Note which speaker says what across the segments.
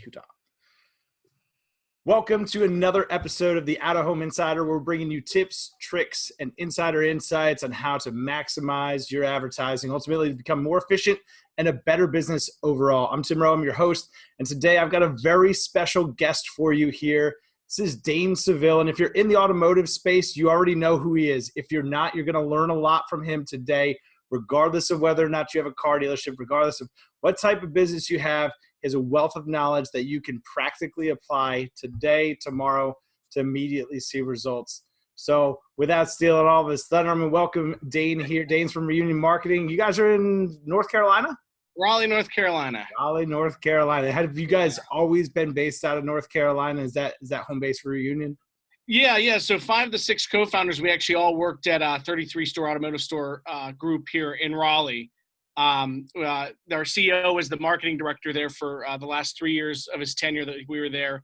Speaker 1: Utah. Welcome to another episode of the Out of Home Insider. We're bringing you tips, tricks, and insider insights on how to maximize your advertising, ultimately to become more efficient and a better business overall. I'm Tim Rowe, I'm your host, and today I've got a very special guest for you here. This is Dane Saville, and if you're in the automotive space, you already know who he is. If you're not, you're going to learn a lot from him today, regardless of whether or not you have a car dealership, regardless of what type of business you have. Is a wealth of knowledge that you can practically apply today, tomorrow, to immediately see results. So without stealing all of his thunder, I'm going to welcome Dane here. Dane's from Reunion Marketing. You guys are in North Carolina?
Speaker 2: Raleigh, North Carolina.
Speaker 1: Raleigh, North Carolina. Have you guys always been based out of North Carolina? Is that home base for Reunion?
Speaker 2: Yeah. So 5 of the 6 co-founders, we actually all worked at a 33-store automotive store group here in Raleigh. Our CEO was the marketing director there for the last 3 years of his tenure that we were there.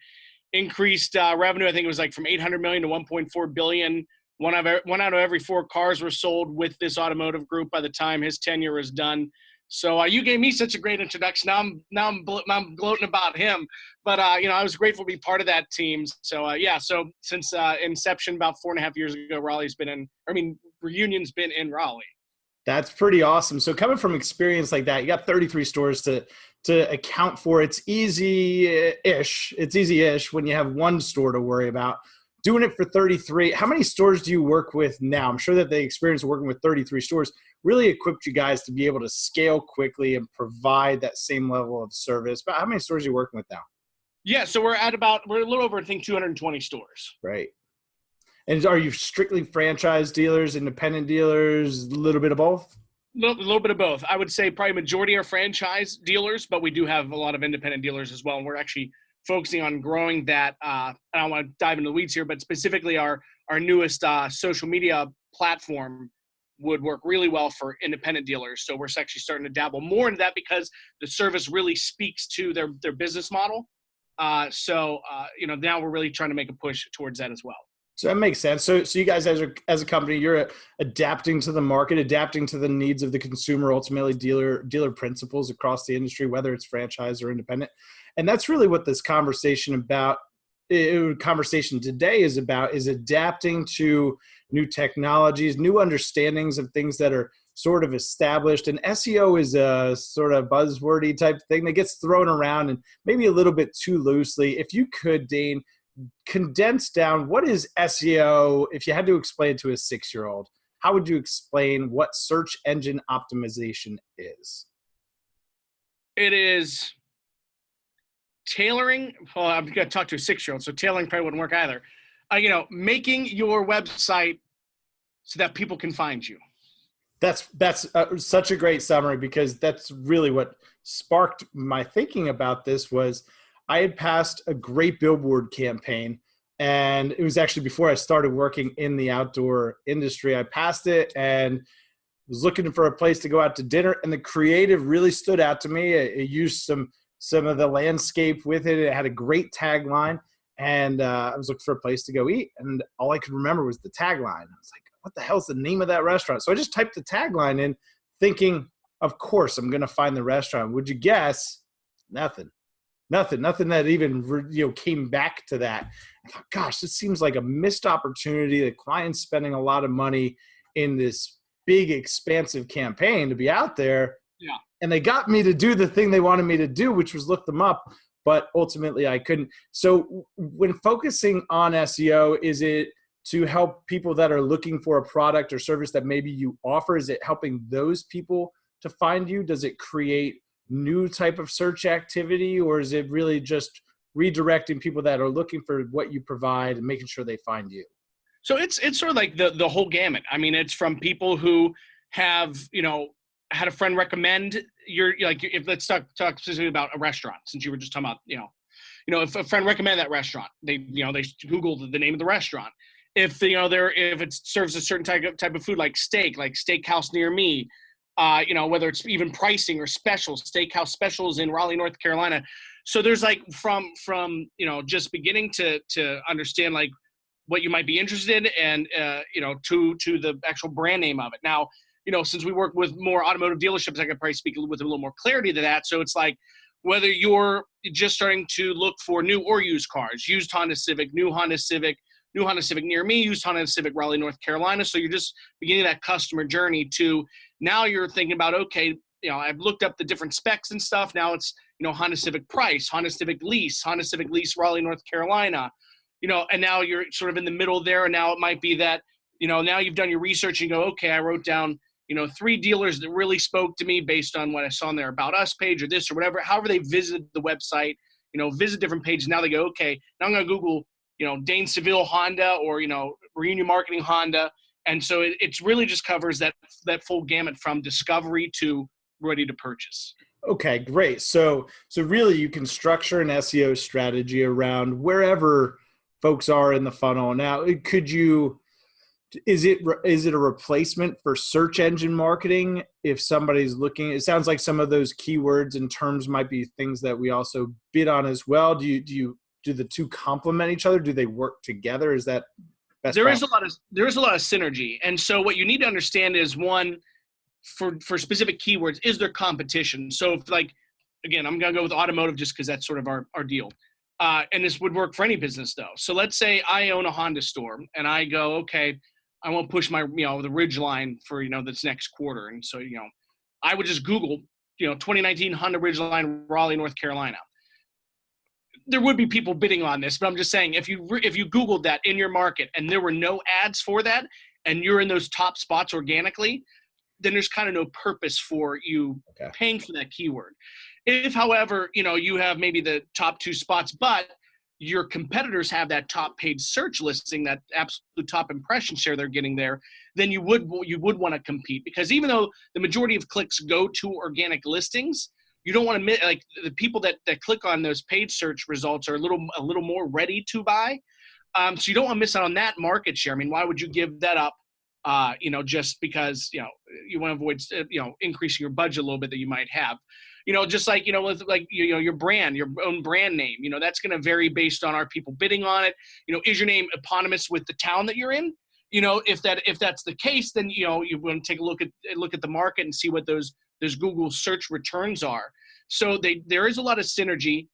Speaker 2: Increased revenue, I think it was like from $800 million to $1.4 billion. One out of every 4 cars were sold with this automotive group by the time his tenure was done. So you gave me such a great introduction. Now I'm gloating about him. But I was grateful to be part of that team. So so since inception about 4.5 years ago, Reunion's been in Raleigh.
Speaker 1: That's pretty awesome. So coming from experience like that, you got 33 stores to account for. It's easy-ish. It's easy-ish when you have one store to worry about. Doing it for 33, how many stores do you work with now? I'm sure that the experience of working with 33 stores really equipped you guys to be able to scale quickly and provide that same level of service. But how many stores are you working with now?
Speaker 2: Yeah, so we're a little over, I think, 220 stores.
Speaker 1: Right. And are you strictly franchise dealers, independent dealers, a little bit of both?
Speaker 2: A little bit of both. I would say probably majority are franchise dealers, but we do have a lot of independent dealers as well. And we're actually focusing on growing that. I don't want to dive into the weeds here, but specifically our newest social media platform would work really well for independent dealers. So we're actually starting to dabble more into that because the service really speaks to their business model. Now we're really trying to make a push towards that as well.
Speaker 1: So that makes sense. So you guys as a company, you're adapting to the market, adapting to the needs of the consumer, ultimately dealer principles across the industry, whether it's franchise or independent. And that's really what this conversation today is about, is adapting to new technologies, new understandings of things that are sort of established. And SEO is a sort of buzzwordy type thing that gets thrown around and maybe a little bit too loosely. If you could, Dane, condense down, what is SEO? If you had to explain it to a 6-year-old, how would you explain what search engine optimization is?
Speaker 2: It is tailoring. Well, I'm going to talk to a 6-year-old, so tailoring probably wouldn't work either. Making your website so that people can find you.
Speaker 1: That's such a great summary, because that's really what sparked my thinking about this. Was I had passed a great billboard campaign, and it was actually before I started working in the outdoor industry. I passed it and was looking for a place to go out to dinner, and the creative really stood out to me. It used some of the landscape with it. It had a great tagline, and I was looking for a place to go eat, and all I could remember was the tagline. I was like, what the hell's the name of that restaurant? So I just typed the tagline in, thinking, of course, I'm going to find the restaurant. Would you guess? Nothing that even came back to that. I thought, gosh, this seems like a missed opportunity. The client's spending a lot of money in this big, expansive campaign to be out there.
Speaker 2: Yeah.
Speaker 1: And they got me to do the thing they wanted me to do, which was look them up. But ultimately, I couldn't. So when focusing on SEO, is it to help people that are looking for a product or service that maybe you offer? Is it helping those people to find you? Does it create new type of search activity, or is it really just redirecting people that are looking for what you provide and making sure they find you?
Speaker 2: So it's sort of like the whole gamut. I mean, it's from people who have, had a friend recommend let's talk specifically about a restaurant, since you were just talking about, if a friend recommended that restaurant, they Googled the name of the restaurant. If it serves a certain type of food, like steakhouse near me, whether it's even pricing or specials, steakhouse specials in Raleigh, North Carolina. So there's from just beginning to understand what you might be interested in, and to the actual brand name of it. Now, since we work with more automotive dealerships, I could probably speak with a little more clarity to that. So it's whether you're just starting to look for new or used cars, used Honda Civic, new Honda Civic near me, used Honda Civic Raleigh, North Carolina. So you're just beginning that customer journey to now you're thinking about, okay, I've looked up the different specs and stuff. Now it's, Honda Civic price, Honda Civic lease Raleigh, North Carolina, and now you're sort of in the middle there. And now it might be that, now you've done your research and you go, okay, I wrote down, 3 dealers that really spoke to me based on what I saw on their About Us page or this or whatever, however they visited the website, visit different pages. Now they go, okay, now I'm going to Google, Dane Saville Honda or, Reunion Marketing Honda. And so it's really just covers that full gamut from discovery to ready to purchase.
Speaker 1: Okay, great. So really you can structure an SEO strategy around wherever folks are in the funnel. Now, is it a replacement for search engine marketing? If somebody's looking, it sounds like some of those keywords and terms might be things that we also bid on as well. Do the two complement each other? Do they work together? Is that best practice?
Speaker 2: There is a lot of synergy. And so what you need to understand is, one, for specific keywords, is there competition? So if, like, again, I'm going to go with automotive just because that's sort of our deal. And this would work for any business though. So let's say I own a Honda store and I go, okay, I want to push my, the Ridge line for, this next quarter. And so, I would just Google, 2019 Honda Ridge line, Raleigh, North Carolina. There would be people bidding on this, but I'm just saying, if you Googled that in your market and there were no ads for that and you're in those top spots organically, then there's kind of no purpose for you paying for that keyword. If, however, you have maybe the top 2 spots, but your competitors have that top page search listing, that absolute top impression share they're getting there, then you would want to compete, because even though the majority of clicks go to organic listings, you don't want to miss, like, the people that click on those paid search results are a little more ready to buy. So you don't want to miss out on that market share. I mean, why would you give that up? Just because, you want to avoid, increasing your budget a little bit that you might have, just like, with like, your brand, your own brand name, that's going to vary based on, are people bidding on it? Is your name eponymous with the town that you're in? If that's the case, then, you want to take a look at the market and see what those Google search returns are. So there is a lot of synergy.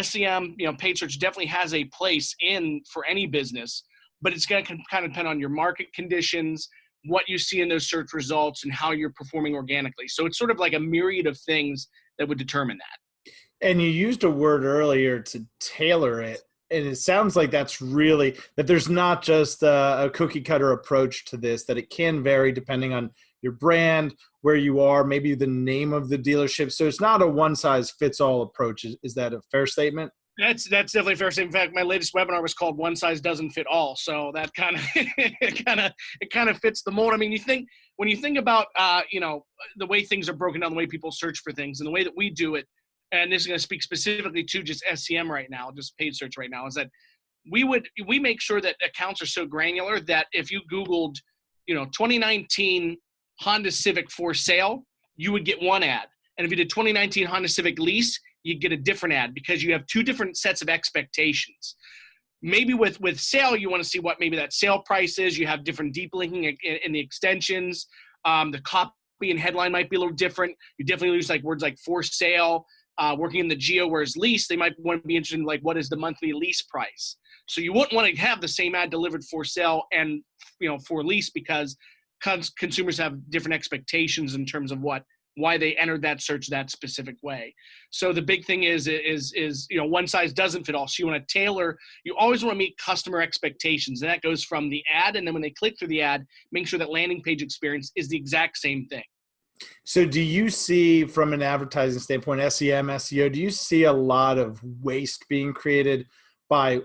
Speaker 2: SEM, paid search definitely has a place for any business, but it's going to kind of depend on your market conditions, what you see in those search results, and how you're performing organically. So it's sort of like a myriad of things that would determine that.
Speaker 1: And you used a word earlier to tailor it. And it sounds like that's really, that there's not just a cookie cutter approach to this, that it can vary depending on your brand, where you are, maybe the name of the dealership. So it's not a one size fits all approach. Is that a fair statement?
Speaker 2: That's definitely a fair statement. In fact, my latest webinar was called "One Size Doesn't Fit All," so that kind of it kind of fits the mold. I mean, when you think about the way things are broken down, the way people search for things, and the way that we do it, and this is going to speak specifically to just SEM right now, just paid search right now, is that we make sure that accounts are so granular that if you Googled 2019 Honda Civic for sale, you would get one ad, and if you did 2019 Honda Civic lease, you get a different ad, because you have 2 different sets of expectations. Maybe with sale, you want to see what maybe that sale price is. You have different deep linking in the extensions. The copy and headline might be a little different. You definitely use like words like for sale, working in the geo, whereas lease, they might want to be interested in like, what is the monthly lease price? So you wouldn't want to have the same ad delivered for sale and for lease, because consumers have different expectations in terms of why they entered that search that specific way. So the big thing is one size doesn't fit all. So you want to tailor, you always want to meet customer expectations. And that goes from the ad, and then when they click through the ad, make sure that landing page experience is the exact same thing.
Speaker 1: So do you see, from an advertising standpoint, SEM, SEO, do you see a lot of waste being created by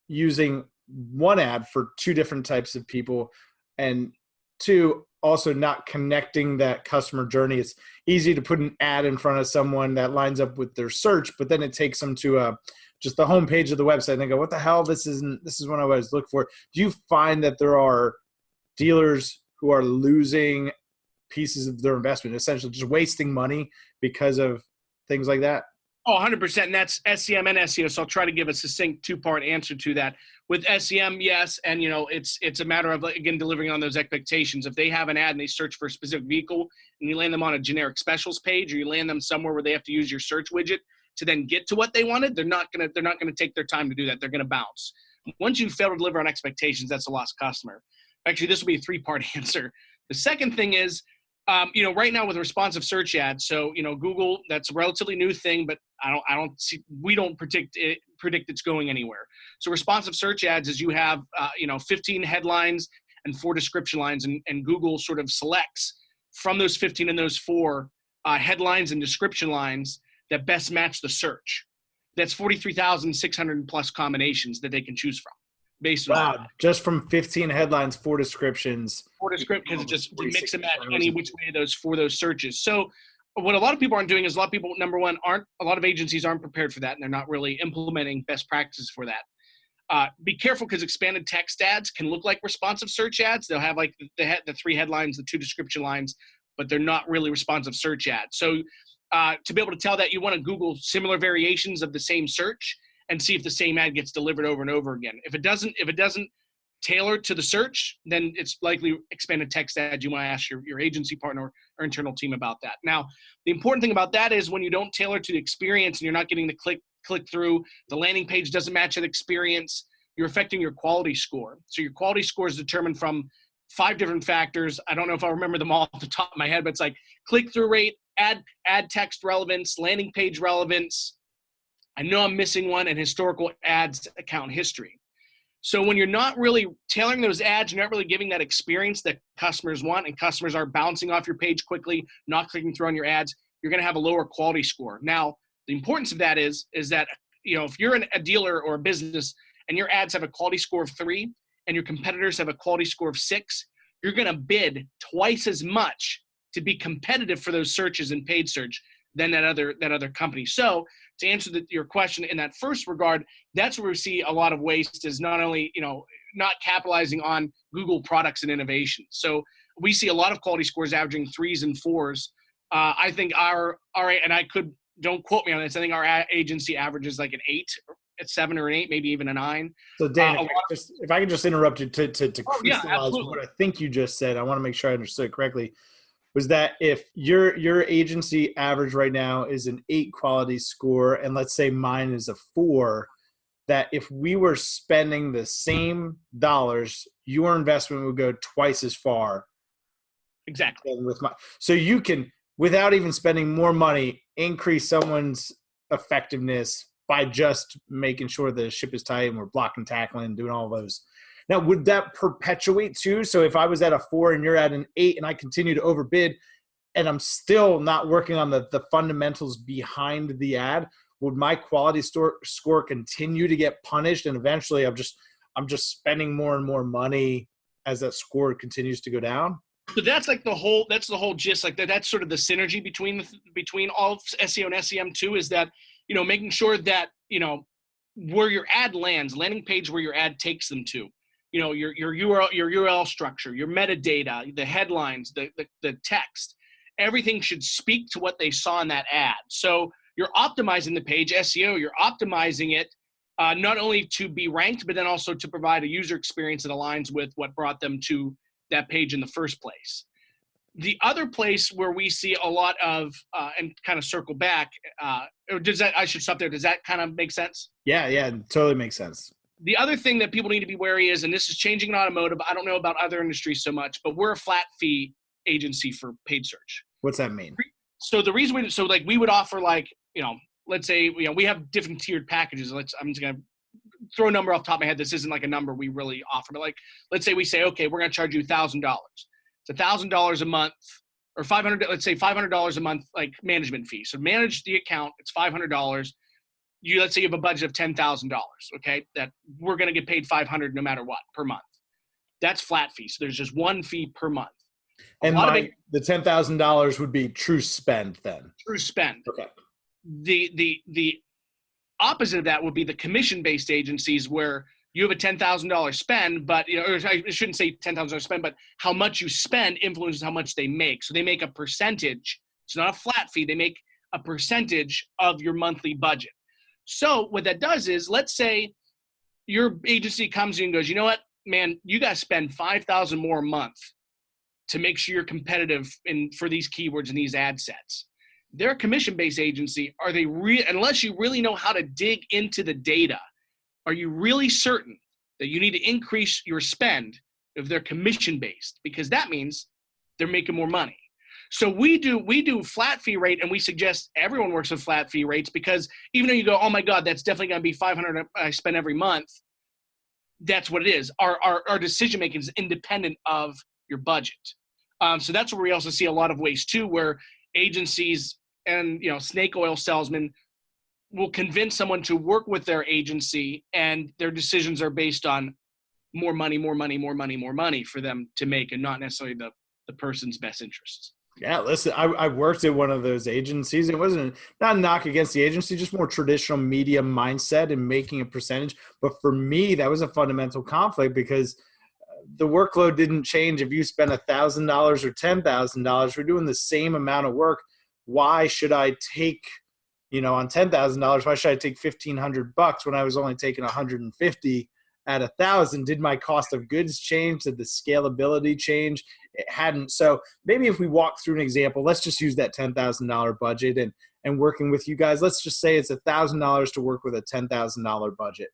Speaker 1: using one ad for 2 different types of people, and 2, also not connecting that customer journey? It's easy to put an ad in front of someone that lines up with their search, but then it takes them to just the homepage of the website and they go, what the hell? This is what I always look for. Do you find that there are dealers who are losing pieces of their investment, essentially just wasting money because of things like that?
Speaker 2: Oh, 100%. And that's SEM and SEO. So I'll try to give a succinct 2-part answer to that. With SEM, yes, and it's a matter of, again, delivering on those expectations. If they have an ad and they search for a specific vehicle, and you land them on a generic specials page, or you land them somewhere where they have to use your search widget to then get to what they wanted, they're not gonna take their time to do that. They're gonna bounce. Once you fail to deliver on expectations, that's a lost customer. Actually, this will be a 3-part answer. The second thing is, right now with responsive search ads, so Google, that's a relatively new thing, but we don't predict it's going anywhere. So responsive search ads is you have 15 headlines and 4 description lines, and Google sort of selects from those 15 and those 4 headlines and description lines that best match the search. That's 43,600 plus combinations that they can choose from. Based on
Speaker 1: just from 15 headlines, 4 descriptions.
Speaker 2: 4 descriptions, because it mix and match any which way for those searches. So what a lot of people aren't doing is, a lot of people, number one, a lot of agencies aren't prepared for that, and they're not really implementing best practices for that. Be careful, because expanded text ads can look like responsive search ads. They'll have like the 3 headlines, the 2 description lines, but they're not really responsive search ads. So to be able to tell that, you want to Google similar variations of the same search and see if the same ad gets delivered over and over again. If it doesn't tailor to the search, then it's likely expanded text ads. You want to ask your agency partner or internal team about that. Now, the important thing about that is, when you don't tailor to the experience and you're not getting the click through, the landing page doesn't match that experience, you're affecting your quality score. So your quality score is determined from 5 different factors. I don't know if I remember them all off the top of my head, but it's like click-through rate, ad text relevance, landing page relevance. I know I'm missing one, and historical ads account history. So when you're not really tailoring those ads, you're not really giving that experience that customers want, and customers are bouncing off your page quickly, not clicking through on your ads, you're going to have a lower quality score. Now, the importance of that is that, if you're a dealer or a business and your ads have a quality score of 3 and your competitors have a quality score of 6, you're going to bid twice as much to be competitive for those searches in paid search than that other company. So to answer your question in that first regard, that's where we see a lot of waste, is not only, not capitalizing on Google products and innovation. So we see a lot of quality scores averaging 3s and 4s. I think don't quote me on this, I think our agency averages like an 8, a 7 or an 8, maybe even a 9.
Speaker 1: So Dan, if I can just interrupt you to crystallize what I think you just said, I want to make sure I understood correctly. Was that if your agency average right now is an 8 quality score, and let's say mine is a 4, that if we were spending the same dollars, your investment would go twice as far.
Speaker 2: Exactly.
Speaker 1: So you can, without even spending more money, increase someone's effectiveness by just making sure the ship is tight and we're blocking, tackling, and doing all those. Now, would that perpetuate too? So if I was at a 4 and you're at an 8 and I continue to overbid and I'm still not working on the fundamentals behind the ad, would my quality score continue to get punished? And eventually I'm just spending more and more money as that score continues to go down?
Speaker 2: So that's like the whole gist. Like that's sort of the synergy between all of SEO and SEM too, is that, making sure that, where your ad lands, landing page where your ad takes them to, your URL structure, your metadata, the headlines, the text, everything should speak to what they saw in that ad. So you're optimizing the page, SEO, you're optimizing it not only to be ranked, but then also to provide a user experience that aligns with what brought them to that page in the first place. The other place where we see a lot of, and kind of circle back, I should stop there. Does that kind of make sense?
Speaker 1: Yeah, it totally makes sense.
Speaker 2: The other thing that people need to be wary is, and this is changing in automotive, I don't know about other industries so much, but we're a flat fee agency for paid search.
Speaker 1: What's that mean?
Speaker 2: So the reason we would offer, like, let's say, we have different tiered packages. I'm just going to throw a number off the top of my head. This isn't like a number we really offer, but like, let's say we say, okay, we're going to charge you $1,000. It's $1,000 a month, or $500, let's say $500 a month, like management fee. So manage the account, it's $500. Let's say you have a budget of $10,000, okay? That we're going to get paid $500 no matter what per month. That's flat fee. So there's just one fee per month.
Speaker 1: And the $10,000 would be true spend then. True spend.
Speaker 2: Okay. The opposite of that would be the commission-based agencies, where you have a $10,000 spend, but or I shouldn't say $10,000 spend, but how much you spend influences how much they make. So they make a percentage. It's not a flat fee. They make a percentage of your monthly budget. So what that does is, let's say your agency comes in and goes, you know what, man, you guys spend $5,000 more a month to make sure you're competitive for these keywords and these ad sets. They're a commission-based agency. Are they unless you really know how to dig into the data, are you really certain that you need to increase your spend if they're commission-based? Because that means they're making more money. So we do flat fee rate, and we suggest everyone works with flat fee rates, because even though you go, oh my God, that's definitely going to be $500 I spend every month, that's what it is. Our decision making is independent of your budget. So that's where we also see a lot of ways too, where agencies and snake oil salesmen will convince someone to work with their agency, and their decisions are based on more money for them to make, and not necessarily the person's best interests.
Speaker 1: Yeah, listen, I worked at one of those agencies. It wasn't not a knock against the agency, just more traditional media mindset and making a percentage. But for me, that was a fundamental conflict, because the workload didn't change if you spend $1,000 or $10,000. We're doing the same amount of work. Why should I take, on $10,000? Why should I take $1,500 when I was only taking 150 at 1,000? Did my cost of goods change? Did the scalability change? It hadn't. So maybe if we walk through an example, let's just use that $10,000 budget and working with you guys. Let's just say it's $1,000 to work with a $10,000 budget,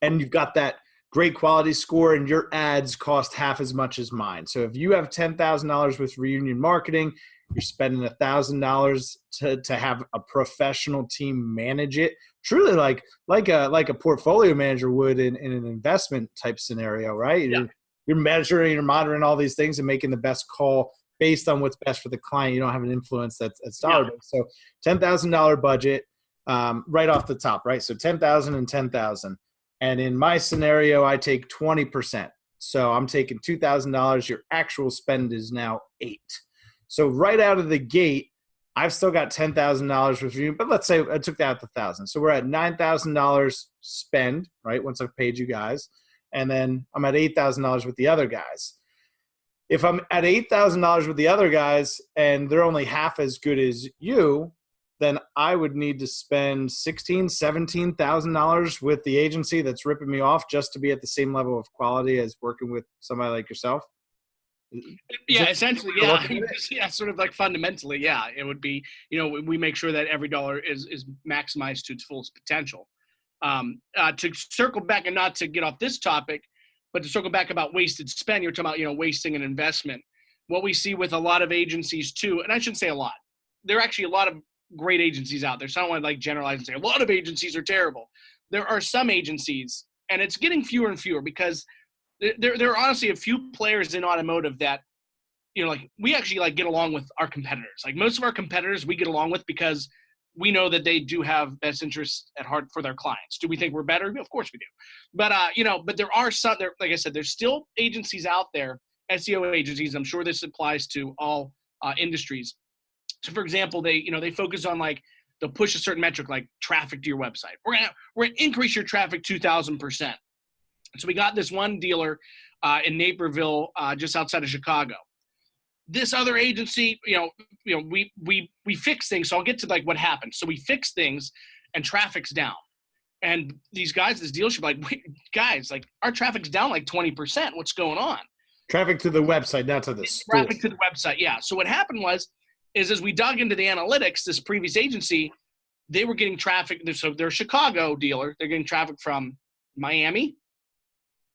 Speaker 1: and you've got that great quality score, and your ads cost half as much as mine. So if you have $10,000 with Reunion Marketing, you're spending $1,000 to have a professional team manage it, truly like a portfolio manager would in an investment type scenario, right?
Speaker 2: Yeah.
Speaker 1: You're measuring, you're monitoring all these things and making the best call based on what's best for the client. You don't have an influence that's dollar-based. So $10,000 budget right off the top, right? So 10,000 and 10,000. And in my scenario, I take 20%. So I'm taking $2,000. Your actual spend is now $8,000. So right out of the gate, I've still got $10,000 with you, but let's say I took that out to $1,000. So we're at $9,000 spend, right? Once I've paid you guys, and then I'm at $8,000 with the other guys. If I'm at $8,000 with the other guys and they're only half as good as you, then I would need to spend $16,000, $17,000 with the agency that's ripping me off just to be at the same level of quality as working with somebody like yourself.
Speaker 2: Yeah, essentially, yeah. Yeah, sort of like fundamentally, yeah. It would be, we make sure that every dollar is maximized to its fullest potential. To circle back, and not to get off this topic, but to circle back about wasted spend, you're talking about, wasting an investment. What we see with a lot of agencies too, and I shouldn't say a lot, there are actually a lot of great agencies out there. So I don't want to generalize and say a lot of agencies are terrible. There are some agencies, and it's getting fewer and fewer, because there are honestly a few players in automotive that, we actually get along with our competitors. Like most of our competitors we get along with because we know that they do have best interests at heart for their clients. Do we think we're better? Of course we do. But, but there are some, like I said, there's still agencies out there, SEO agencies. I'm sure this applies to all industries. So for example, they focus on they'll push a certain metric like traffic to your website. We're gonna increase your traffic 2,000%. So we got this one dealer in Naperville, just outside of Chicago. This other agency, we fix things. So I'll get to what happened. So we fix things, and traffic's down. And these guys, this dealership, wait, guys, our traffic's down 20%. What's going on? Traffic
Speaker 1: to the website, not to the store.
Speaker 2: Traffic to the website, yeah. So what happened is as we dug into the analytics, this previous agency, they were getting traffic. So they're a Chicago dealer. They're getting traffic from Miami,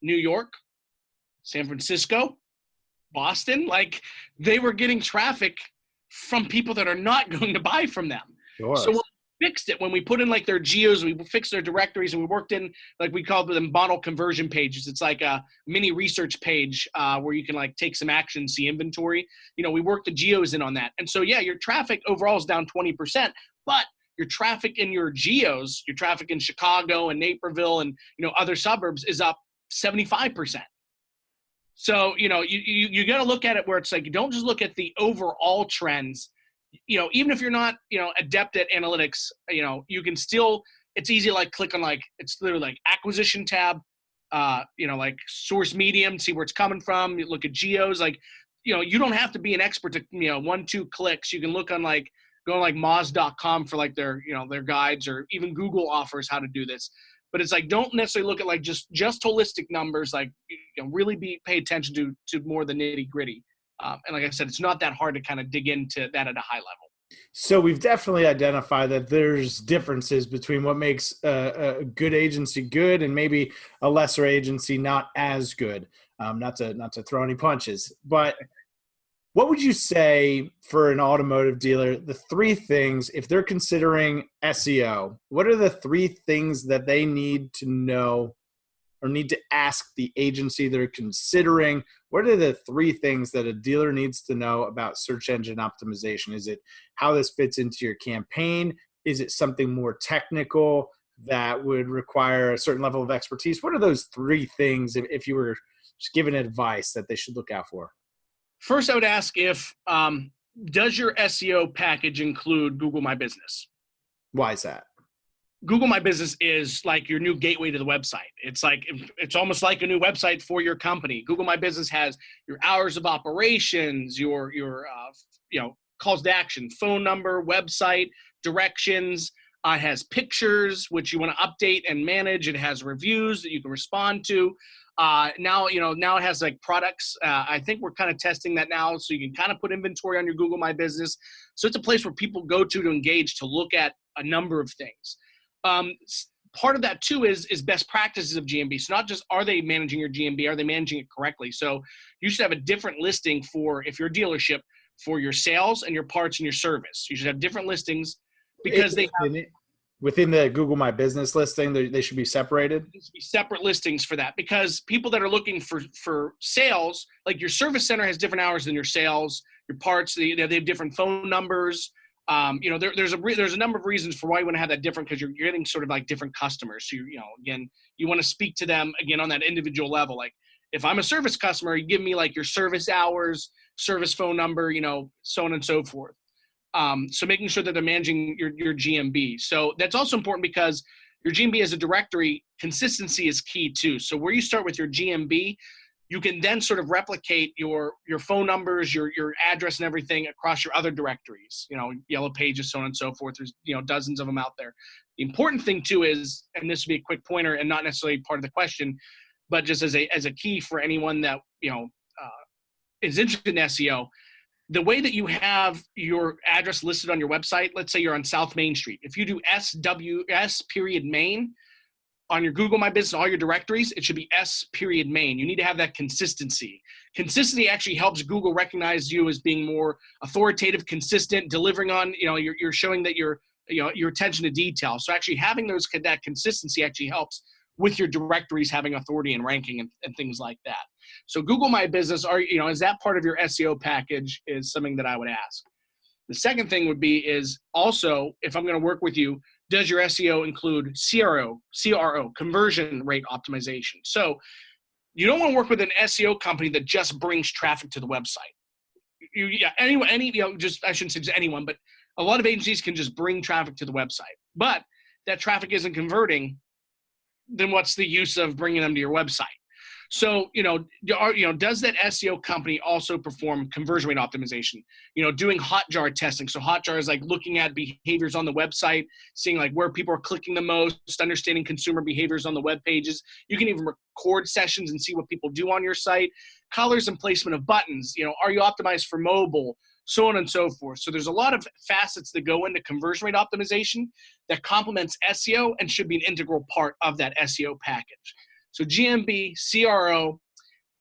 Speaker 2: New York, San Francisco, Boston. They were getting traffic from people that are not going to buy from them.
Speaker 1: Sure.
Speaker 2: So we fixed it when we put in their geos, we fixed their directories, and we worked in we called them model conversion pages. It's like a mini research page where you can take some action, see inventory. We worked the geos in on that. And so, yeah, your traffic overall is down 20%, but your traffic in your geos, your traffic in Chicago and Naperville and, other suburbs is up 75%. So, you got to look at it where it's you don't just look at the overall trends. Even if you're not, adept at analytics, you can still, it's easy to click on it's literally acquisition tab, source medium, see where it's coming from. You look at geos, you don't have to be an expert to, 1-2 clicks. You can look on go on Moz.com for their, their guides, or even Google offers how to do this. but it's like, don't necessarily look at like just holistic numbers, like, really pay attention to more the nitty gritty. And like I said, it's not that hard to kind of dig into that at a high level.
Speaker 1: So we've definitely identified that there's differences between what makes a good agency good and maybe a lesser agency not as good. Not to throw any punches, but what would you say for an automotive dealer, the three things, if they're considering SEO, what are the three things that they need to know or need to ask the agency they're considering? What are the three things that a dealer needs to know about search engine optimization? Is it how this fits into your campaign? Is it something more technical that would require a certain level of expertise? What are those three things, if you were just giving advice, that they should look out for?
Speaker 2: First, I would ask if, does your SEO package include Google My Business?
Speaker 1: Why is that?
Speaker 2: Google My Business is like your new gateway to the website. It's almost like a new website for your company. Google My Business has your hours of operations, your calls to action, phone number, website, directions. It has pictures, which you want to update and manage. It has reviews that you can respond to. Now it has like products. I think we're kind of testing that now, so you can kind of put inventory on your Google My Business. So it's a place where people go to engage, to look at a number of things. Part of that too is best practices of GMB. So not just, are they managing your GMB, are they managing it correctly? So you should have a different listing for, if you're a dealership, for your sales and your parts and your service. You should have different listings because they have,
Speaker 1: within the Google My Business listing, they should be separated.
Speaker 2: There should be separate listings for that, because people that are looking for sales, like your service center has different hours than your sales, your parts, they have different phone numbers. There's a number of reasons for why you want to have that different, because you're getting sort of like different customers. So again, you want to speak to them again on that individual level. Like if I'm a service customer, you give me like your service hours, service phone number, so on and so forth. So making sure that they're managing your GMB. So that's also important, because your GMB as a directory, consistency is key too. So where you start with your GMB, you can then sort of replicate your phone numbers, your address and everything across your other directories, Yellow Pages, so on and so forth. There's, dozens of them out there. The important thing too is, and this would be a quick pointer and not necessarily part of the question, but just as a key for anyone that, is interested in SEO, the way that you have your address listed on your website, let's say you're on South Main Street. If you do S.Main on your Google My Business, all your directories, it should be S.Main. You need to have that consistency. Consistency actually helps Google recognize you as being more authoritative, consistent, delivering on, you're showing that your attention to detail. So actually having that consistency actually helps with your directories having authority and ranking and things like that. So Google My Business, is that part of your SEO package, is something that I would ask. The second thing would be is also, if I'm going to work with you, does your SEO include CRO, conversion rate optimization? So you don't want to work with an SEO company that just brings traffic to the website. I shouldn't say just anyone, but a lot of agencies can just bring traffic to the website, but that traffic isn't converting. Then what's the use of bringing them to your website? So, does that SEO company also perform conversion rate optimization? Doing Hotjar testing. So Hotjar is like looking at behaviors on the website, seeing like where people are clicking the most, understanding consumer behaviors on the web pages. You can even record sessions and see what people do on your site. Colors and placement of buttons. Are you optimized for mobile? So on and so forth. So there's a lot of facets that go into conversion rate optimization that complements SEO and should be an integral part of that SEO package. So GMB, CRO,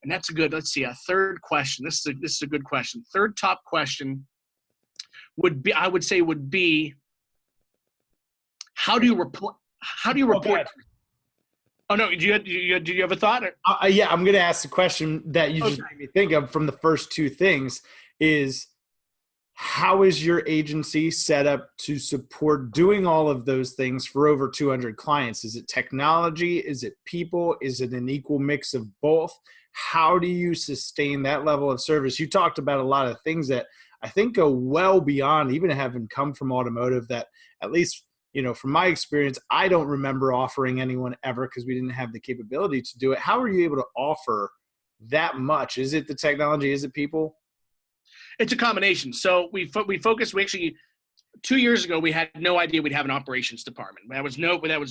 Speaker 2: and that's a third question. This is a good question. Third top question would be, how do you report?
Speaker 1: Okay.
Speaker 2: Oh no, do you have a thought?
Speaker 1: Yeah, I'm going to ask the question that you just made me think of from the first two things is, how is your agency set up to support doing all of those things for over 200 clients? Is it technology? Is it people? Is it an equal mix of both? How do you sustain that level of service? You talked about a lot of things that I think go well beyond even having come from automotive, that at least, from my experience, I don't remember offering anyone ever, because we didn't have the capability to do it. How are you able to offer that much? Is it the technology? Is it people?
Speaker 2: It's a combination. So we focus. We actually 2 years ago, we had no idea we'd have an operations department. That was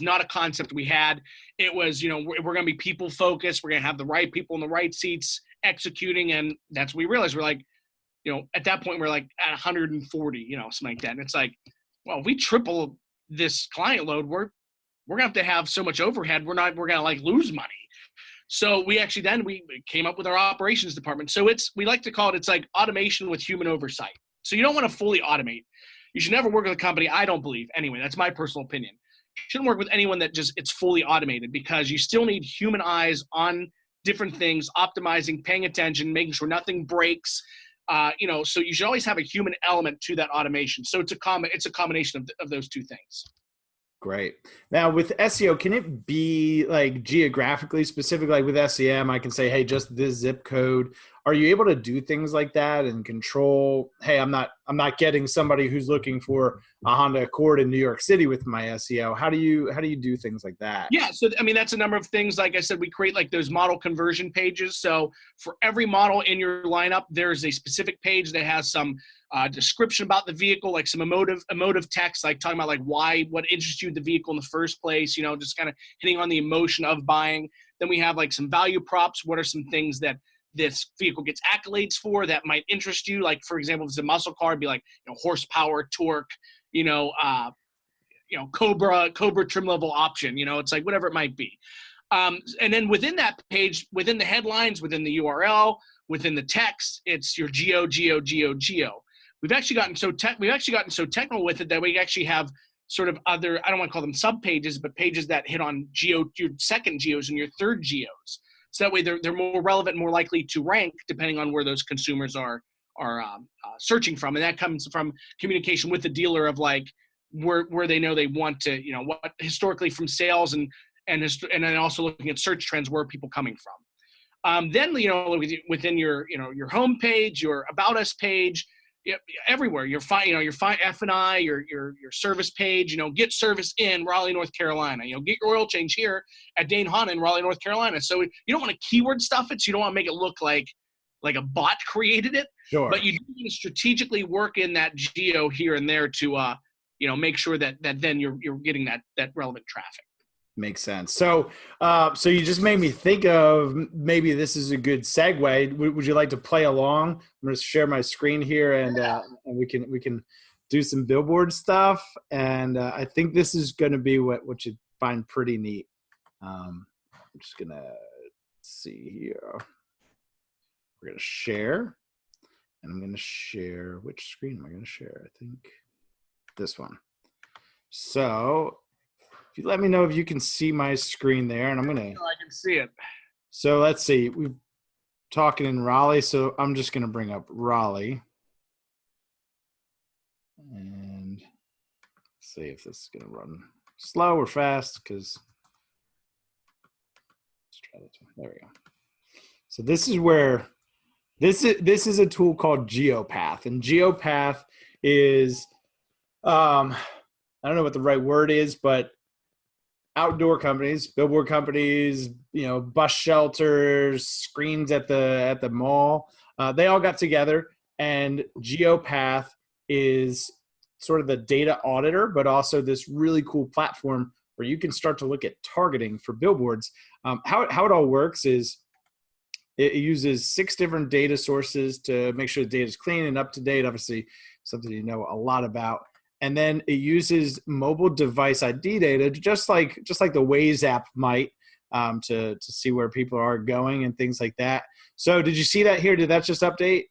Speaker 2: not a concept we had. It was, we're going to be people focused. We're going to have the right people in the right seats executing. And that's what we realized. We're like, at that point, we're like at 140, something like that. And it's like, well, if we triple this client load, we're going to have so much overhead. We're going to like lose money. So we actually then we came up with our operations department. So we like to call it, it's like automation with human oversight. So you don't want to fully automate. You should never work with a company, I don't believe. Anyway, that's my personal opinion. You shouldn't work with anyone that it's fully automated, because you still need human eyes on different things, optimizing, paying attention, making sure nothing breaks. So you should always have a human element to that automation. So it's a combination of those two things.
Speaker 1: Great. Now with SEO, can it be like geographically specific? Like with SEM, I can say, hey, just this zip code. Are you able to do things like that and control, hey, I'm not getting somebody who's looking for a Honda Accord in New York City with my SEO? How do you do things like that?
Speaker 2: Yeah. So, that's a number of things. Like I said, we create like those model conversion pages. So for every model in your lineup, there's a specific page that has some description about the vehicle, like some emotive text, like talking about like what interests you in the vehicle in the first place, just kind of hitting on the emotion of buying. Then we have like some value props. What are some things that this vehicle gets accolades for that might interest you? Like, for example, if it's a muscle car, it'd be like, horsepower, torque, Cobra trim level option, it's like whatever it might be. And then within that page, within the headlines, within the URL, within the text, it's your geo. We've actually gotten so technical with it that we actually have sort of other, I don't want to call them sub pages, but pages that hit on your second geos and your third geos. So that way they're more relevant, more likely to rank depending on where those consumers are searching from. And that comes from communication with the dealer of like where they know they want to, what historically from sales and then also looking at search trends, where are people coming from. Then, within your home page, your About Us page, everywhere your F&I, your service page, get service in Raleigh, North Carolina, get your oil change here at Dane Honda in Raleigh, North Carolina. So you don't want to keyword stuff it. So you don't want to make it look like a bot created it.
Speaker 1: Sure.
Speaker 2: But you do need to strategically work in that geo here and there to, make sure that then you're getting that relevant traffic.
Speaker 1: Makes sense. So you just made me think of, maybe this is a good segue. Would you like to play along? I'm going to share my screen here, and we can do some billboard stuff. And I think this is going to be what you find pretty neat. I'm just going to see here. We're going to share, and I'm going to share. Which screen am I going to share? I think this one. So if you let me know if you can see my screen there, and I
Speaker 2: can see it.
Speaker 1: So let's see. We're talking in Raleigh, so I'm just going to bring up Raleigh. And see if this is going to run slow or fast, because let's try this one. There we go. So this is where this is a tool called GeoPath, and GeoPath is I don't know what the right word is, but outdoor companies, billboard companies, bus shelters, screens at the mall, they all got together, and GeoPath is sort of the data auditor, but also this really cool platform where you can start to look at targeting for billboards. How it all works is it uses 6 different data sources to make sure the data is clean and up to date, obviously something you know a lot about. And then it uses mobile device ID data, just like the Waze app might, to see where people are going and things like that. So did you see that here? Did that just update?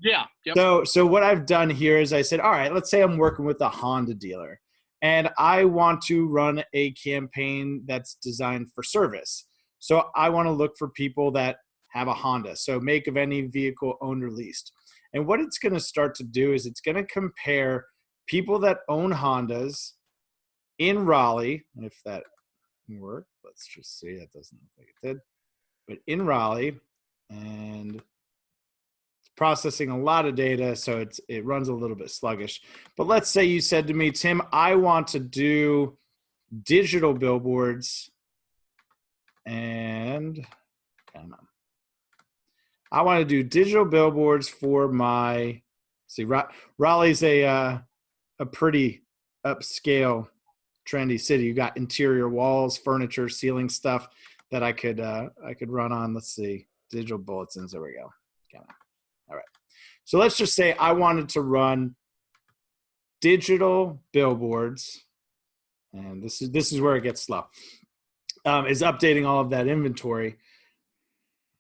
Speaker 2: Yeah. Yep.
Speaker 1: So what I've done here is I said, all right, let's say I'm working with a Honda dealer, and I want to run a campaign that's designed for service. So I want to look for people that have a Honda. So make of any vehicle owned or leased. And what it's going to start to do is it's going to compare people that own Hondas in Raleigh, and if that worked, let's just see. That doesn't look like it did. But in Raleigh, and it's processing a lot of data, so it runs a little bit sluggish. But let's say you said to me, Tim, I want to do digital billboards, and I want to do digital billboards for my, Raleigh's a a pretty upscale, trendy city. You got interior walls, furniture, ceiling stuff that I could run on. Let's see, digital bulletins. There we go. All right. So let's just say I wanted to run digital billboards, and this is where it gets slow. Is updating all of that inventory.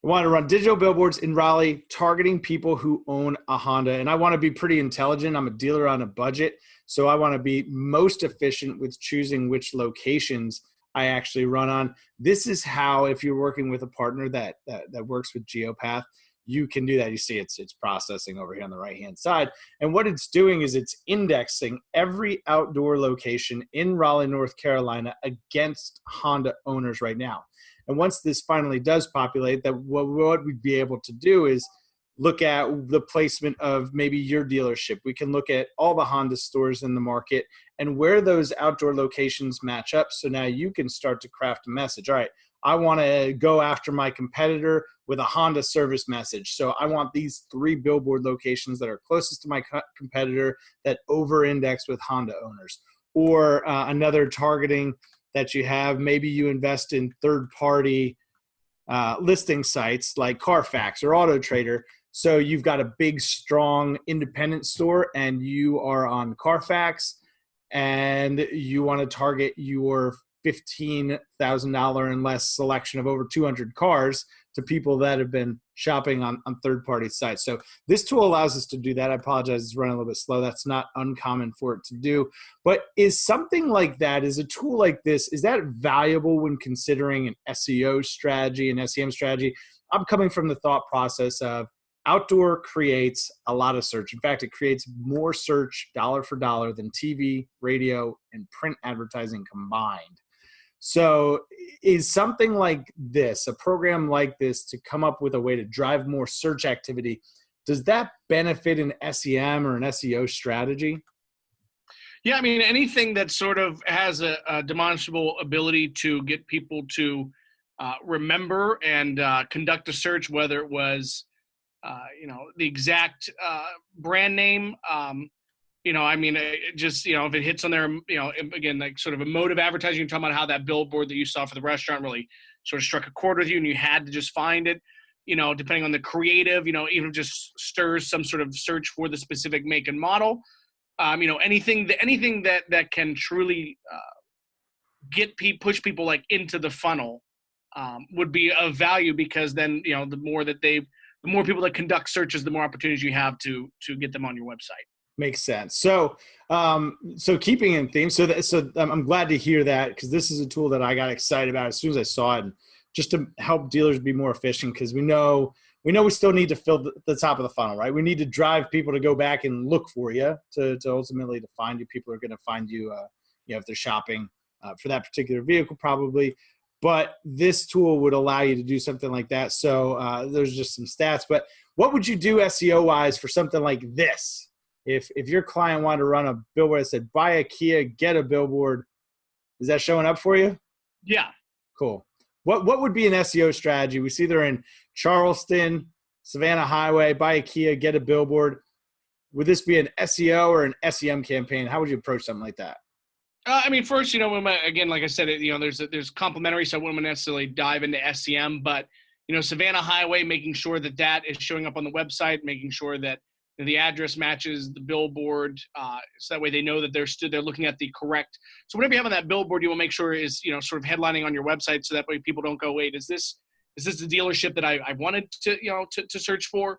Speaker 1: I want to run digital billboards in Raleigh targeting people who own a Honda. And I want to be pretty intelligent. I'm a dealer on a budget. So I want to be most efficient with choosing which locations I actually run on. This is how, if you're working with a partner that works with GeoPath, you can do that. You see it's processing over here on the right-hand side. And what it's doing is it's indexing every outdoor location in Raleigh, North Carolina against Honda owners right now. And once this finally does populate, that what we'd be able to do is look at the placement of maybe your dealership. We can look at all the Honda stores in the market and where those outdoor locations match up. So now you can start to craft a message. All right, I want to go after my competitor with a Honda service message. So I want these 3 billboard locations that are closest to my competitor that over-index with Honda owners. Or another targeting that you have, maybe you invest in third-party listing sites like Carfax or Auto Trader. So you've got a big, strong independent store and you are on Carfax and you want to target your $15,000 and less selection of over 200 cars to people that have been shopping on third-party sites. So this tool allows us to do that. I apologize, it's running a little bit slow. That's not uncommon for it to do. But is something like that, is a tool like this, is that valuable when considering an SEO strategy, an SEM strategy? I'm coming from the thought process of outdoor creates a lot of search. In fact, it creates more search dollar for dollar than TV, radio, and print advertising combined. So is something like this, a program like this, to come up with a way to drive more search activity, does that benefit an SEM or an SEO strategy?
Speaker 2: Yeah, I mean, anything that sort of has a demonstrable ability to get people to remember and conduct a search, whether it was, the exact brand name, I mean, just, if it hits on there, again, like sort of emotive advertising, you're talking about how that billboard that you saw for the restaurant really sort of struck a chord with you and you had to just find it, depending on the creative, even just stirs some sort of search for the specific make and model. Anything that can truly push people like into the funnel would be of value, because then, the more people that conduct searches, the more opportunities you have to get them on your website.
Speaker 1: Makes sense. So, keeping in theme. So I'm glad to hear that, because this is a tool that I got excited about as soon as I saw it, and just to help dealers be more efficient. Because we know we still need to fill the top of the funnel, right? We need to drive people to go back and look for you to ultimately to find you. People are going to find you, if they're shopping for that particular vehicle, probably. But this tool would allow you to do something like that. So there's just some stats. But what would you do SEO wise for something like this? If your client wanted to run a billboard that said, buy a Kia, get a billboard, is that showing up for you?
Speaker 2: Yeah.
Speaker 1: Cool. What would be an SEO strategy? We see they're in Charleston, Savannah Highway, buy a Kia, get a billboard. Would this be an SEO or an SEM campaign? How would you approach something like that?
Speaker 2: First, again, like I said, there's complementary, so I wouldn't necessarily dive into SEM, but, Savannah Highway, making sure that is showing up on the website, making sure that the address matches the billboard, so that way they know that they're looking at the correct. So whatever you have on that billboard, you will make sure is sort of headlining on your website, so that way people don't go, wait, is this the dealership that I wanted to search for?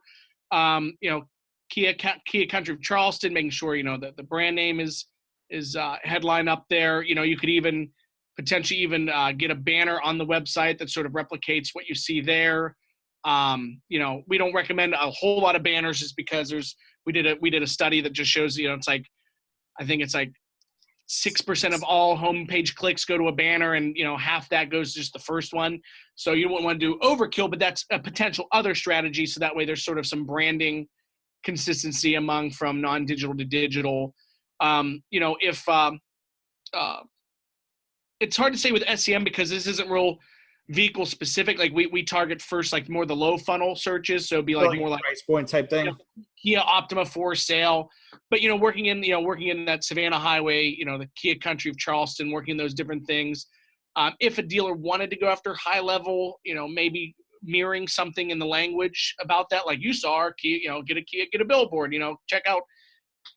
Speaker 2: Kia Country of Charleston, making sure that the brand name is headline up there. You could even potentially get a banner on the website that sort of replicates what you see there. We don't recommend a whole lot of banners, just because we did a study that just shows, I think it's like 6% of all homepage clicks go to a banner, and half that goes just the first one. So you wouldn't want to do overkill, but that's a potential other strategy. So that way there's sort of some branding consistency from non-digital to digital. It's hard to say with SEM, because this isn't real vehicle specific. Like we target first, like more the low funnel searches. So it'd be like more like
Speaker 1: price point type thing.
Speaker 2: Kia Optima for sale, but working in that Savannah highway, the Kia country of Charleston, working in those different things. If a dealer wanted to go after high level, maybe mirroring something in the language about that, like you saw, Kia, get a billboard, check out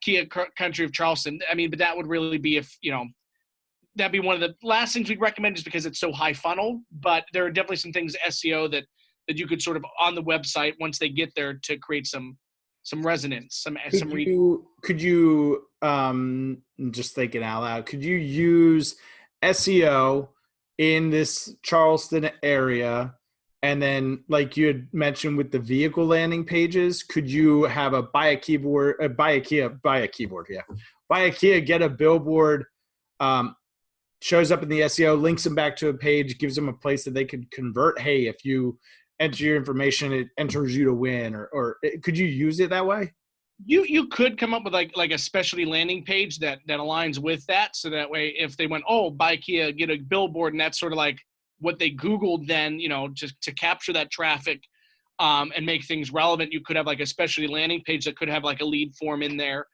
Speaker 2: Kia country of Charleston. I mean, but that would really be if, that'd be one of the last things we'd recommend just because it's so high funnel, but there are definitely some things SEO that you could sort of on the website once they get there to create some resonance,
Speaker 1: could you just thinking out loud, could you use SEO in this Charleston area? And then, like you had mentioned with the vehicle landing pages, could you have buy a Kia, get a billboard, shows up in the SEO, links them back to a page, gives them a place that they could convert. Hey, if you enter your information, it enters you to win, or could you use it that way?
Speaker 2: You could come up with like a specialty landing page that aligns with that. So that way, if they went, buy Kia, get a billboard, and that's sort of like what they Googled, then, just to capture that traffic and make things relevant, you could have like a specialty landing page that could have like a lead form in there.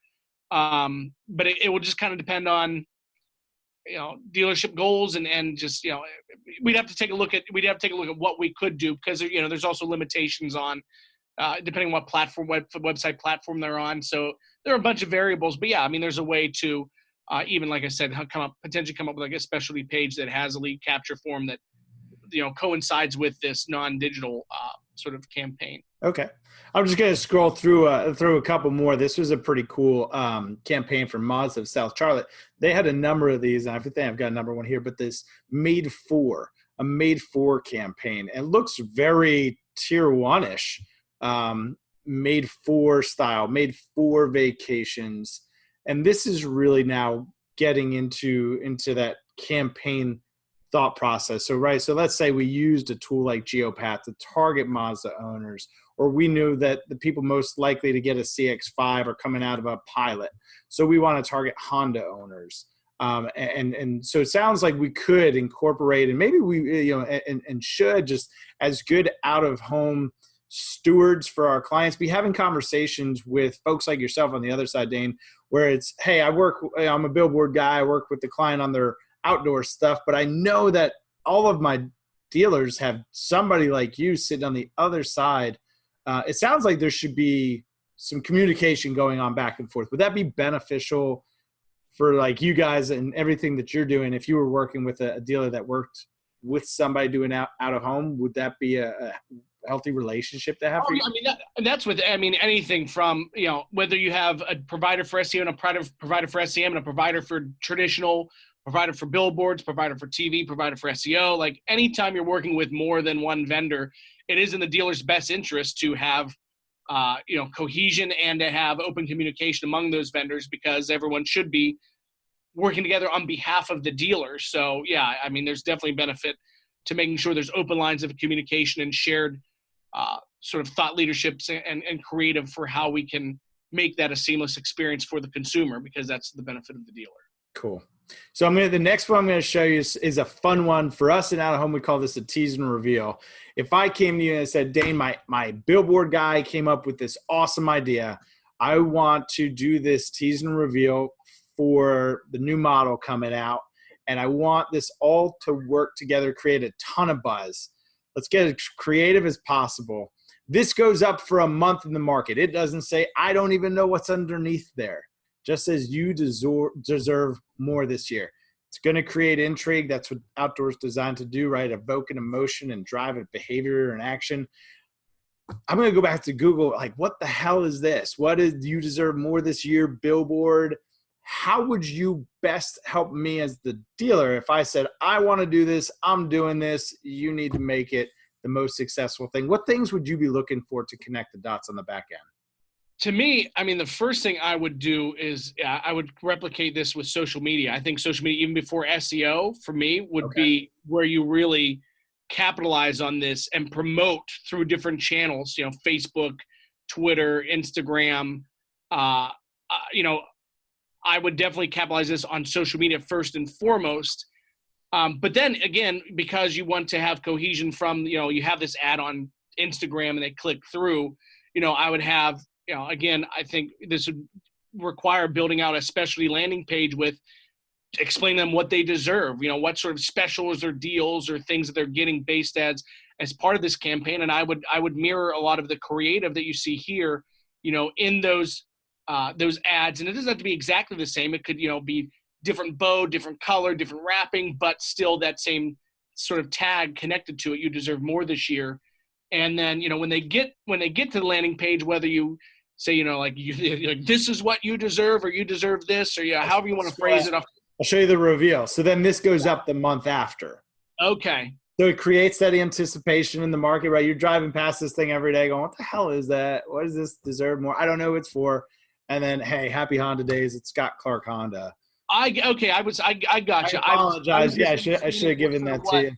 Speaker 2: But it will just kind of depend on, dealership goals and just, we'd have to take a look at what we could do, because, there's also limitations on, depending on what website platform they're on. So there are a bunch of variables, but yeah, I mean, there's a way to, even like I said, potentially come up with like a specialty page that has a lead capture form that, coincides with this non-digital sort of campaign.
Speaker 1: Okay. I'm just going to scroll through a couple more. This was a pretty cool campaign from Mazda of South Charlotte. They had a number of these, and I think I've got a number one here, but this made for campaign. It looks very tier one-ish, made for style, made for vacations. And this is really now getting into that campaign thought process. So let's say we used a tool like Geopath to target Mazda owners, or we knew that the people most likely to get a CX-5 are coming out of a Pilot. So we want to target Honda owners. And so it sounds like we could incorporate, and maybe we, and should, just as good out-of-home stewards for our clients, be having conversations with folks like yourself on the other side, Dane, where it's, hey, I'm a billboard guy. I work with the client on their outdoor stuff, but I know that all of my dealers have somebody like you sitting on the other side. It sounds like there should be some communication going on back and forth. Would that be beneficial for like you guys and everything that you're doing? If you were working with a dealer that worked with somebody doing out of home, would that be a healthy relationship to have for you?
Speaker 2: I mean, that's with, anything from, whether you have a provider for SEO and a provider for SEM and a provider for traditional, provider for billboards, provider for TV, provider for SEO. Like anytime you're working with more than one vendor, it is in the dealer's best interest to have, cohesion and to have open communication among those vendors, because everyone should be working together on behalf of the dealer. So yeah, I mean, there's definitely benefit to making sure there's open lines of communication and shared sort of thought leaderships and creative for how we can make that a seamless experience for the consumer, because that's the benefit of the dealer.
Speaker 1: Cool. So the next one I'm going to show you is a fun one for us in out of home. We call this a tease and reveal. If I came to you and said, Dane, my billboard guy came up with this awesome idea. I want to do this tease and reveal for the new model coming out, and I want this all to work together, create a ton of buzz. Let's get as creative as possible. This goes up for a month in the market. It doesn't say, I don't even know what's underneath there. Just says you deserve more this year. It's going to create intrigue. That's what outdoors designed to do, right? Evoke an emotion and drive a behavior and action. I'm going to go back to Google. Like, what the hell is this? What is you deserve more this year billboard? How would you best help me as the dealer if I said, I want to do this, I'm doing this, you need to make it the most successful thing? What things would you be looking for to connect the dots on the back end?
Speaker 2: To me, I mean, the first thing I would do is I would replicate this with social media. I think social media, even before SEO, for me, would be where you really capitalize on this and promote through different channels, Facebook, Twitter, Instagram. I would definitely capitalize this on social media first and foremost. But then again, because you want to have cohesion from, you have this ad on Instagram and they click through, I would have, again, I think this would require building out a specialty landing page with explain them what they deserve, what sort of specials or deals or things that they're getting based as part of this campaign. And I would mirror a lot of the creative that you see here, in those ads. And it doesn't have to be exactly the same. It could, be different bow, different color, different wrapping, but still that same sort of tag connected to it. You deserve more this year. And then, when they get to the landing page, whether you say, like this is what you deserve, or you deserve this, or however you want to phrase it.
Speaker 1: I'll show you the reveal. So then this goes up the month after.
Speaker 2: Okay.
Speaker 1: So it creates that anticipation in the market, right? You're driving past this thing every day going, what the hell is that? What does this deserve more? I don't know what it's for. And then, hey, happy Honda days. It's Scott Clark Honda.
Speaker 2: I got you.
Speaker 1: I apologize. I should have given that to you.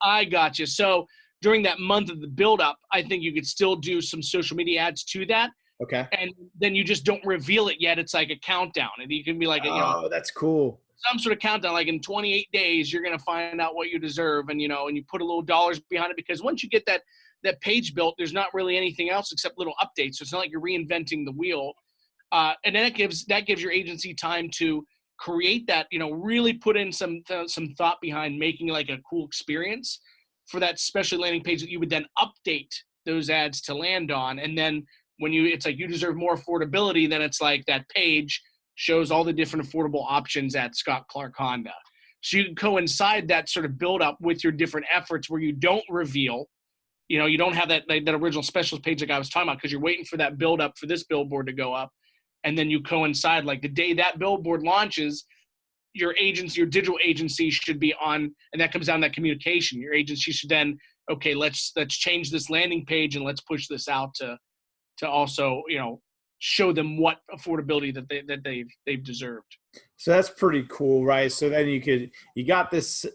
Speaker 2: I got you. So during that month of the build-up, I think you could still do some social media ads to that.
Speaker 1: Okay.
Speaker 2: And then you just don't reveal it yet. It's like a countdown. And you can be like,
Speaker 1: that's cool.
Speaker 2: Some sort of countdown, like in 28 days, you're going to find out what you deserve. And, and you put a little dollars behind it, because once you get that page built, there's not really anything else except little updates. So it's not like you're reinventing the wheel. And then that gives your agency time to create that, really put in some thought behind making like a cool experience for that special landing page that you would then update those ads to land on. And then when it's like you deserve more affordability, then it's like that page shows all the different affordable options at Scott Clark Honda. So you can coincide that sort of build up with your different efforts where you don't reveal, you don't have that original specials page like I was talking about, because you're waiting for that build up for this billboard to go up. And then you coincide, like the day that billboard launches, your digital agency should be on, and that comes down to that communication. Your agency should then, okay, let's change this landing page and let's push this out to also, show them what affordability that they've deserved.
Speaker 1: So that's pretty cool, right? So then you got this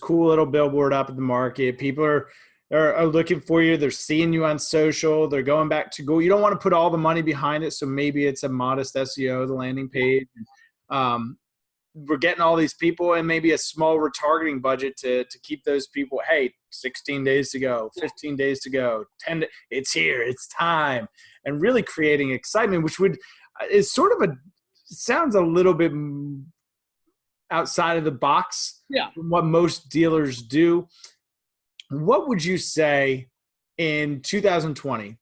Speaker 1: cool little billboard up in the market. People are looking for you. They're seeing you on social. They're going back to Google. You don't want to put all the money behind it. So maybe it's a modest SEO, the landing page. We're getting all these people, and maybe a small retargeting budget to keep those people, hey, 16 days to go, 15 days to go, it's here, it's time. And really creating excitement, which is sort of sounds a little bit outside of the box from what most dealers do. What would you say in 2020,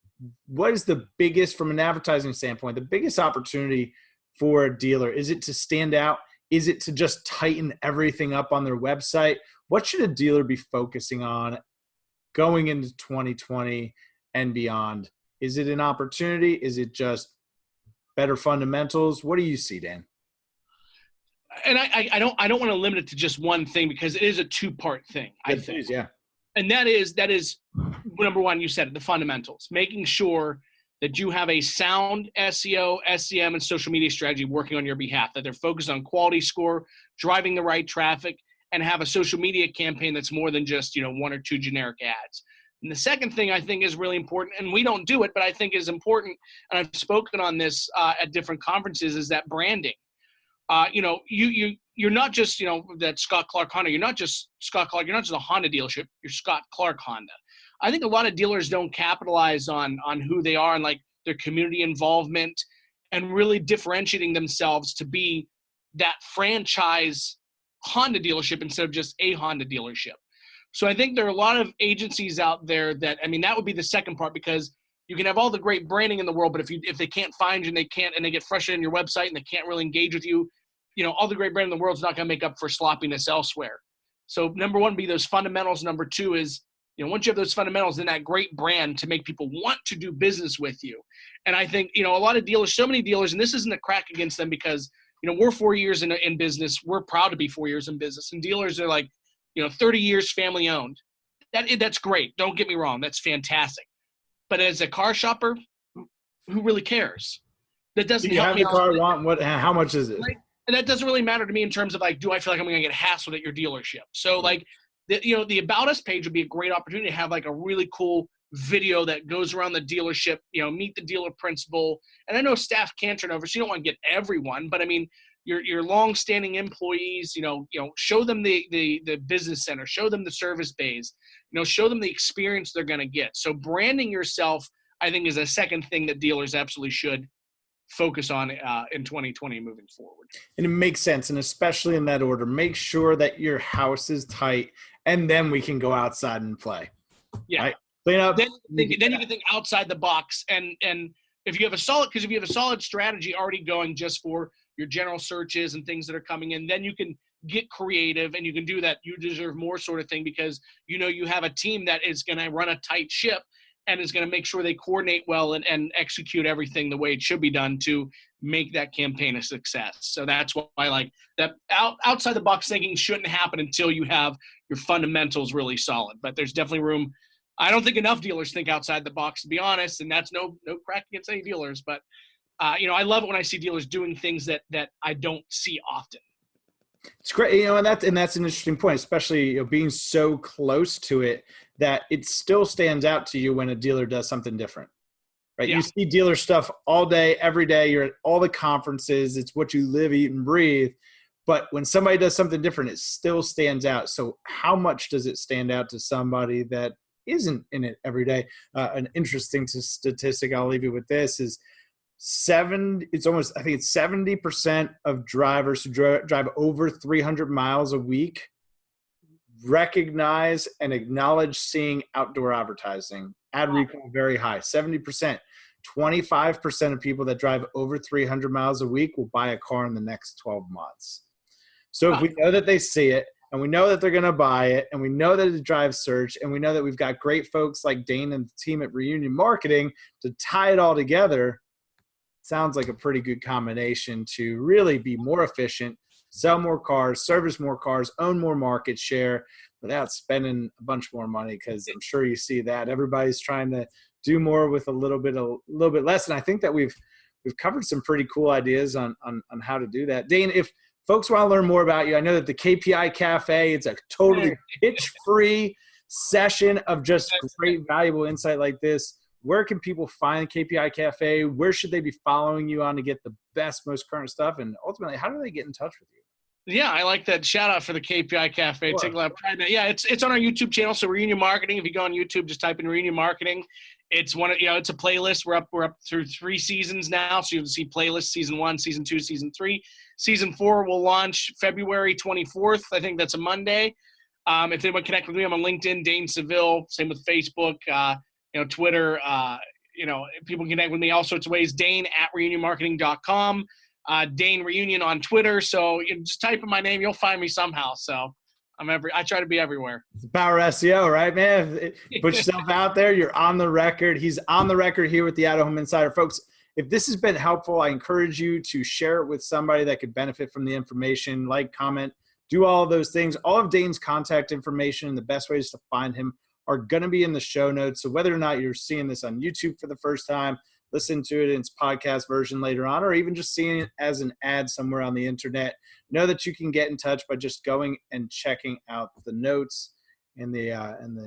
Speaker 1: what is the biggest, from an advertising standpoint, the biggest opportunity for a dealer? Is it to stand out? Is it to just tighten everything up on their website? What should a dealer be focusing on going into 2020 and beyond? Is it an opportunity? Is it just better fundamentals? What do you see, Dan?
Speaker 2: And I don't want to limit it to just one thing, because it is a two-part thing, I think.
Speaker 1: Yeah.
Speaker 2: And that is number one, you said it, the fundamentals, making sure that you have a sound SEO, SEM, and social media strategy working on your behalf, that they're focused on quality score, driving the right traffic, and have a social media campaign that's more than just, one or two generic ads. And the second thing I think is really important, and we don't do it, but I think is important, and I've spoken on this at different conferences, is that branding. You're not just, that Scott Clark Honda. You're not just Scott Clark. You're not just a Honda dealership. You're Scott Clark Honda. I think a lot of dealers don't capitalize on who they are and like their community involvement and really differentiating themselves to be that franchise Honda dealership instead of just a Honda dealership. So I think there are a lot of agencies out there that would be the second part, because you can have all the great branding in the world, but if they can't find you and they get frustrated on your website and they can't really engage with you, all the great brand in the world is not going to make up for sloppiness elsewhere. So number one would be those fundamentals. Number two is, once you have those fundamentals, then that great brand to make people want to do business with you. And I think, a lot of dealers, so many dealers, and this isn't a crack against them, because, we're 4 years in business. We're proud to be 4 years in business. And dealers are like, 30 years family owned. That's great. Don't get me wrong. That's fantastic. But as a car shopper, who really cares? That doesn't help me.
Speaker 1: You have the car, how much is it?
Speaker 2: And that doesn't really matter to me in terms of like, do I feel like I'm going to get hassled at your dealership? So like, the About Us page would be a great opportunity to have like a really cool video that goes around the dealership, meet the dealer principal. And I know staff can turn over, so you don't want to get everyone, but your long-standing employees, show them the business center, show them the service bays, show them the experience they're going to get. So branding yourself, I think, is a second thing that dealers absolutely should focus on in 2020 moving forward.
Speaker 1: And it makes sense, and especially in that order, make sure that your house is tight, and then we can go outside and play.
Speaker 2: Yeah.
Speaker 1: Right? Clean up.
Speaker 2: Then you can think outside the box, and if you have a solid strategy already going just for your general searches and things that are coming in, then you can get creative and you can do that. You deserve more sort of thing, because you have a team that is going to run a tight ship and is going to make sure they coordinate well and execute everything the way it should be done to make that campaign a success. So that's why I like that. Outside the box thinking shouldn't happen until you have your fundamentals really solid. But there's definitely room. I don't think enough dealers think outside the box, to be honest, and that's no crack against any dealers. But I love it when I see dealers doing things that I don't see often.
Speaker 1: It's great, and that's an interesting point, especially being so close to it that it still stands out to you when a dealer does something different, right? Yeah. You see dealer stuff all day, every day. You're at all the conferences. It's what you live, eat, and breathe. But when somebody does something different, it still stands out. So how much does it stand out to somebody that isn't in it every day? An interesting statistic, I'll leave you with this, is 70% of drivers who drive over 300 miles a week recognize and acknowledge seeing outdoor advertising. Ad recall very high, 70%. 25% of people that drive over 300 miles a week will buy a car in the next 12 months. So if we know that they see it, and we know that they're going to buy it, and we know that it drives search, and we know that we've got great folks like Dane and the team at Reunion Marketing to tie it all together, sounds like a pretty good combination to really be more efficient, sell more cars, service more cars, own more market share without spending a bunch more money, because I'm sure you see that everybody's trying to do more with a little bit less. And I think that we've covered some pretty cool ideas on how to do that. Dane, if folks want to learn more about you, I know that the KPI Cafe, it's a totally pitch-free session of just great, valuable insight like this. Where can people find KPI Cafe? Where should they be following you on to get the best, most current stuff? And ultimately, how do they get in touch with you?
Speaker 2: Yeah, I like that shout out for the KPI Cafe. Sure. Take a lot of pride in it. Yeah, it's on our YouTube channel. So Reunion Marketing. If you go on YouTube, just type in Reunion Marketing. It's it's a playlist. We're up through 3 seasons now. So you'll see playlists: season 1, season 2, season 3. Season 4 will launch February 24th. I think that's a Monday. If anyone connect with me, I'm on LinkedIn, Dane Saville. Same with Facebook. Twitter, people can connect with me all sorts of ways. Dane at reunionmarketing.com, Dane Reunion on Twitter. So you just type in my name, you'll find me somehow. So I try to be everywhere. It's
Speaker 1: power SEO, right, man? Put yourself out there. You're on the record. He's on the record here with the At Home Insider. Folks, if this has been helpful, I encourage you to share it with somebody that could benefit from the information, like, comment, do all of those things. All of Dane's contact information and the best ways to find him are going to be in the show notes. So whether or not you're seeing this on YouTube for the first time, listen to it in its podcast version later on, or even just seeing it as an ad somewhere on the internet, know that you can get in touch by just going and checking out the notes in the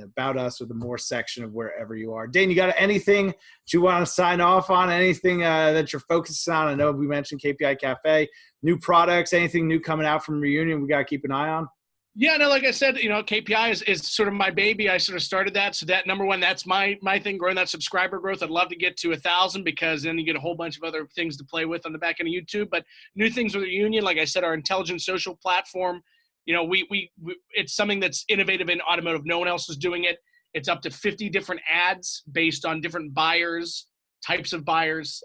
Speaker 1: About Us or the More section of wherever you are. Dane, you got anything that you want to sign off on? Anything that you're focused on? I know we mentioned KPI Cafe, new products, anything new coming out from Reunion we got to keep an eye on?
Speaker 2: Yeah, no, like I said, KPI is sort of my baby. I sort of started that. So that, number one, that's my thing, growing that subscriber growth. I'd love to get to 1,000, because then you get a whole bunch of other things to play with on the back end of YouTube. But new things with Reunion, like I said, our intelligent social platform, it's something that's innovative in automotive. No one else is doing it. It's up to 50 different ads based on different buyers, types of buyers,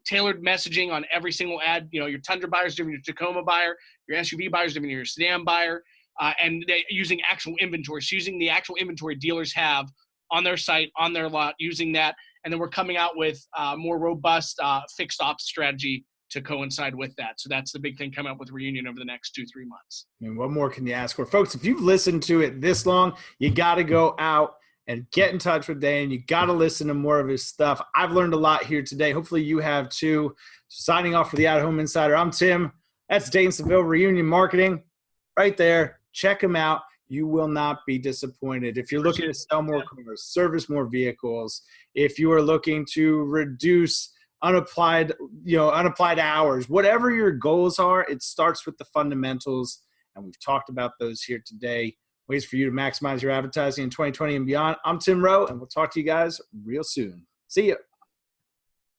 Speaker 2: tailored messaging on every single ad. Your Tundra buyer is different than your Tacoma buyer. Your SUV buyer is different than your sedan buyer. And they using actual inventory, so using the actual inventory dealers have on their site, on their lot, using that. And then we're coming out with more robust fixed ops strategy to coincide with that. So that's the big thing coming up with Reunion over the next 2-3 months.
Speaker 1: I mean, what more can you ask for? Folks, if you've listened to it this long, you got to go out and get in touch with Dane. You got to listen to more of his stuff. I've learned a lot here today. Hopefully you have too. Signing off for the At Home Insider, I'm Tim. That's Dane Saville, Reunion Marketing, right there. Check them out. You will not be disappointed. If you're looking to sell more cars, service more vehicles, if you are looking to reduce unapplied hours, whatever your goals are, it starts with the fundamentals. And we've talked about those here today. Ways for you to maximize your advertising in 2020 and beyond. I'm Tim Rowe, and we'll talk to you guys real soon. See ya.